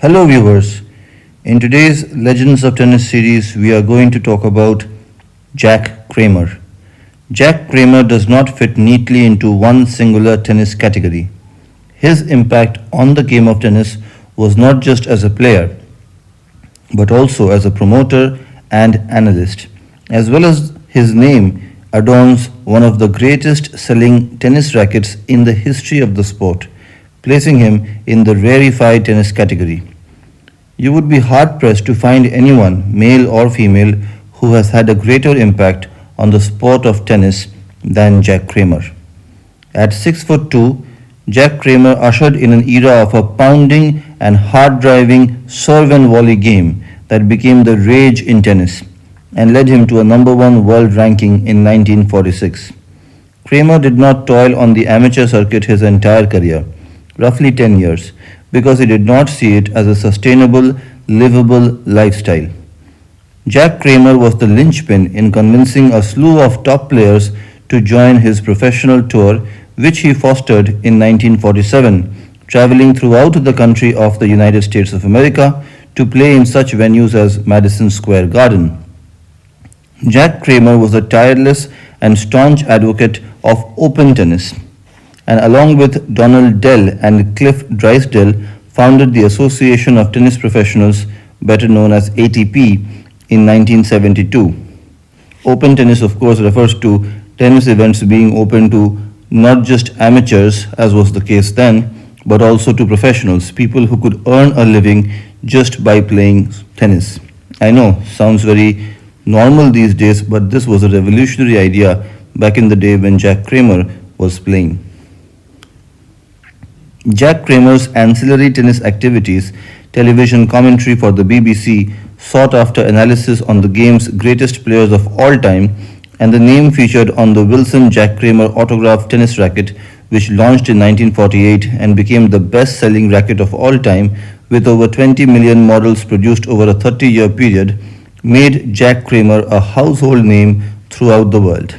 Hello, viewers. In today's Legends of Tennis series, we are going to talk about Jack Kramer. Jack Kramer does not fit neatly into one singular tennis category. His impact on the game of tennis was not just as a player, but also as a promoter and analyst, as well as his name adorns one of the greatest selling tennis rackets in the history of the sport, placing him in the rarefied tennis category. You would be hard pressed to find anyone, male or female, who has had a greater impact on the sport of tennis than Jack Kramer. At 6 foot 2, Jack Kramer ushered in an era of a pounding and hard driving serve and volley game that became the rage in tennis and led him to a number one world ranking in 1946. Kramer did not toil on the amateur circuit his entire career, roughly 10 years, because he did not see it as a sustainable, livable lifestyle. Jack Kramer was the linchpin in convincing a slew of top players to join his professional tour, which he fostered in 1947, traveling throughout the country of the United States of America to play in such venues as Madison Square Garden. Jack Kramer was a tireless and staunch advocate of open tennis, and along with Donald Dell and Cliff Drysdale, founded the Association of Tennis Professionals, better known as ATP, in 1972. Open tennis, of course, refers to tennis events being open to not just amateurs, as was the case then, but also to professionals, people who could earn a living just by playing tennis. I know, sounds very normal these days, but this was a revolutionary idea back in the day when Jack Kramer was playing. Jack Kramer's ancillary tennis activities, television commentary for the BBC, sought after analysis on the game's greatest players of all time, and the name featured on the Wilson Jack Kramer autographed tennis racket, which launched in 1948 and became the best selling racket of all time with over 20 million models produced over a 30-year period, made Jack Kramer a household name throughout the world.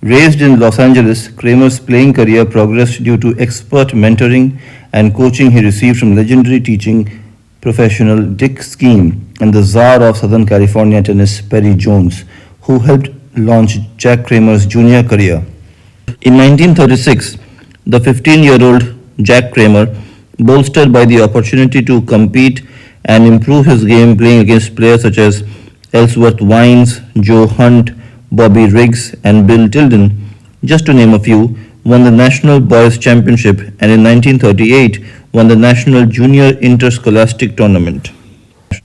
Raised in Los Angeles, Kramer's playing career progressed due to expert mentoring and coaching he received from legendary teaching professional Dick Skeen and the czar of Southern California tennis, Perry Jones, who helped launch Jack Kramer's junior career. In 1936, the 15-year-old Jack Kramer, bolstered by the opportunity to compete and improve his game playing against players such as Ellsworth Wines, Joe Hunt, Bobby Riggs, and Bill Tilden, just to name a few, won the National Boys Championship and in 1938 won the National Junior Interscholastic Tournament.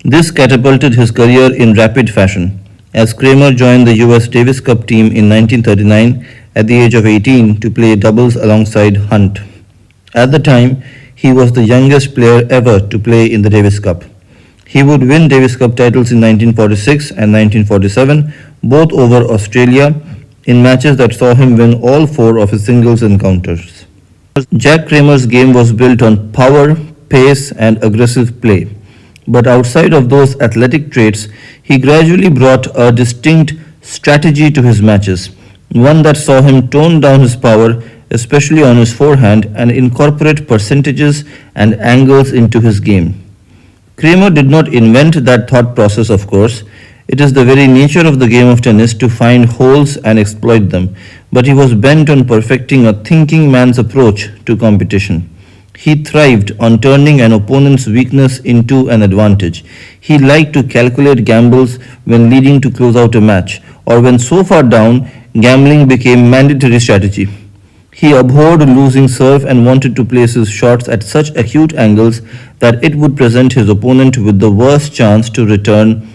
This catapulted his career in rapid fashion, as Kramer joined the US Davis Cup team in 1939 at the age of 18 to play doubles alongside Hunt. At the time, he was the youngest player ever to play in the Davis Cup. He would win Davis Cup titles in 1946 and 1947, both over Australia, in matches that saw him win all four of his singles encounters. Jack Kramer's game was built on power, pace, and aggressive play. But outside of those athletic traits, he gradually brought a distinct strategy to his matches, one that saw him tone down his power, especially on his forehand, and incorporate percentages and angles into his game. Kramer did not invent that thought process, of course. It is the very nature of the game of tennis to find holes and exploit them, but he was bent on perfecting a thinking man's approach to competition. He thrived on turning an opponent's weakness into an advantage. He liked to calculate gambles when needing to close out a match, or when so far down, gambling became mandatory strategy. He abhorred losing serve and wanted to place his shots at such acute angles that it would present his opponent with the worst chance to return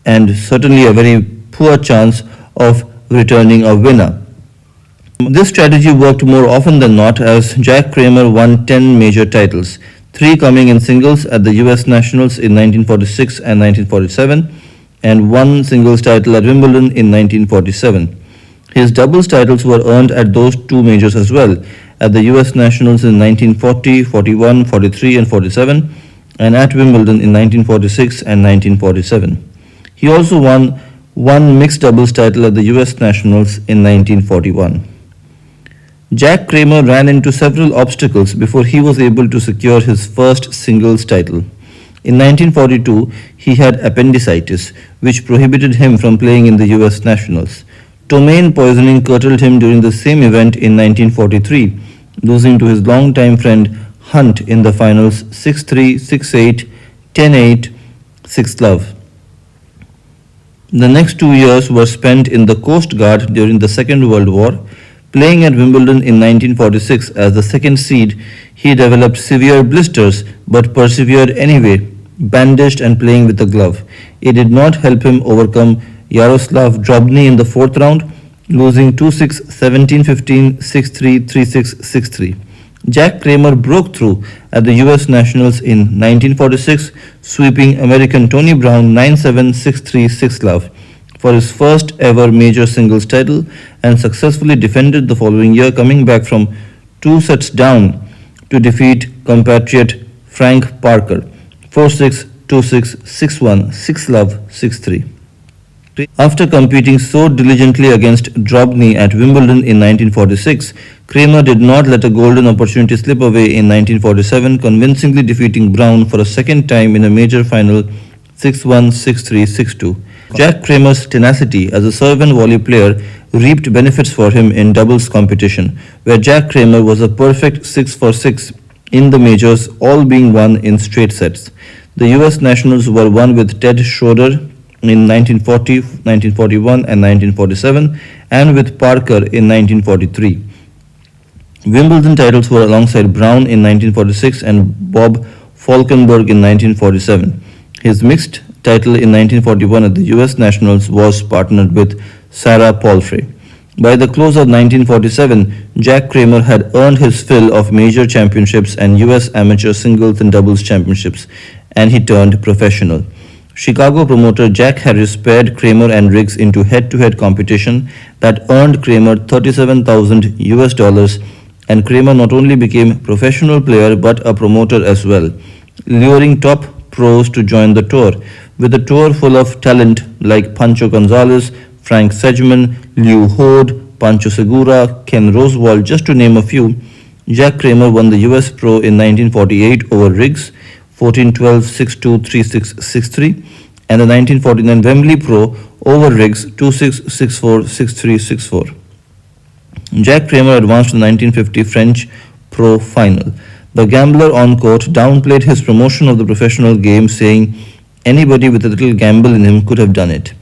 and certainly a very poor chance of returning a winner. This strategy worked more often than not, as Jack Kramer won 10 major titles, 3 coming in singles at the US Nationals in 1946 and 1947, and 1 singles title at Wimbledon in 1947. His doubles titles were earned at those 2 majors as well, at the US Nationals in 1940, 41, 43, and 47, and at Wimbledon in 1946 and 1947. He also won 1 mixed doubles title at the US Nationals in 1941. Jack Kramer ran into several obstacles before he was able to secure his first singles title. In 1942, he had appendicitis, which prohibited him from playing in the US Nationals. Ptomaine poisoning curtailed him during the same event in 1943, losing to his longtime friend Hunt in the finals 6-3, 6-8, 10-8, 6-love. The next 2 years were spent in the Coast Guard during the Second World War. Playing at Wimbledon in 1946 as the second seed, he developed severe blisters but persevered anyway, bandaged and playing with a glove. It did not help him overcome Yaroslav Drobny in the fourth round, losing 2-6, 17-15, 6-3, 3-6, 6-3. Jack Kramer broke through at the US Nationals in 1946, sweeping American Tony Brown 9-7, 6-3, 6-love for his first ever major singles title, and successfully defended the following year, coming back from 2 sets down to defeat compatriot Frank Parker 4-6, 2-6, 6-1, 6-love, 6-3. After competing so diligently against Drobny at Wimbledon in 1946, Kramer did not let a golden opportunity slip away in 1947, convincingly defeating Brown for a second time in a major final 6-1, 6-3, 6-2. Jack Kramer's tenacity as a serve and volley player reaped benefits for him in doubles competition, where Jack Kramer was a perfect 6 for 6 in the majors, all being won in straight sets. The US Nationals were won with Ted Schroeder in 1940, 1941 and 1947, and with Parker in 1943. Wimbledon titles were alongside Brown in 1946 and Bob Falkenberg in 1947. His mixed title in 1941 at the US Nationals was partnered with Sarah Palfrey. By the close of 1947, Jack Kramer had earned his fill of major championships and US amateur singles and doubles championships, and he turned professional. Chicago promoter Jack Harris paired Kramer and Riggs into head-to-head competition that earned Kramer $37,000, and Kramer not only became professional player but a promoter as well, luring top pros to join the tour. With a tour full of talent like Pancho Gonzalez, Frank Sedgman, Lew Hode, Pancho Segura, Ken Rosewall, just to name a few, Jack Kramer won the US Pro in 1948 over Riggs 14-12, 6-2, 3-6, 6-3, and the 1949 Wembley Pro over Riggs 2-6, 6-4, 6-3, 6-4. Jack Kramer advanced to the 1950 French Pro Final. The gambler on court downplayed his promotion of the professional game, saying anybody with a little gamble in him could have done it.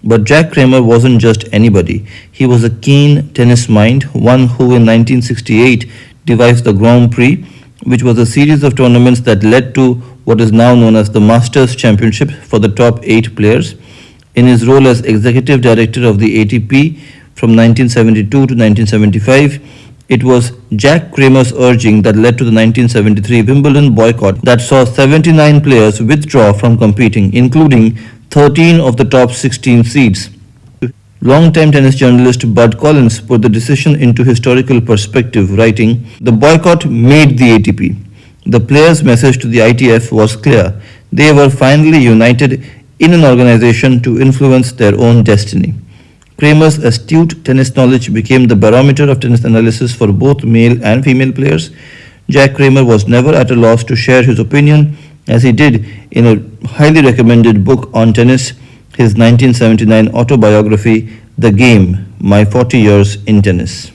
But Jack Kramer wasn't just anybody. He was a keen tennis mind, one who in 1968 devised the Grand Prix, which was a series of tournaments that led to what is now known as the Masters Championship for the top 8 players. In his role as executive director of the ATP from 1972 to 1975, it was Jack Kramer's urging that led to the 1973 Wimbledon boycott that saw 79 players withdraw from competing, including 13 of the top 16 seeds. Longtime tennis journalist Bud Collins put the decision into historical perspective, writing, "The boycott made the ATP. The players' message to the ITF was clear. They were finally united in an organization to influence their own destiny." Kramer's astute tennis knowledge became the barometer of tennis analysis for both male and female players. Jack Kramer was never at a loss to share his opinion, as he did in a highly recommended book on tennis, his 1979 autobiography, The Game, My 40 Years in Tennis.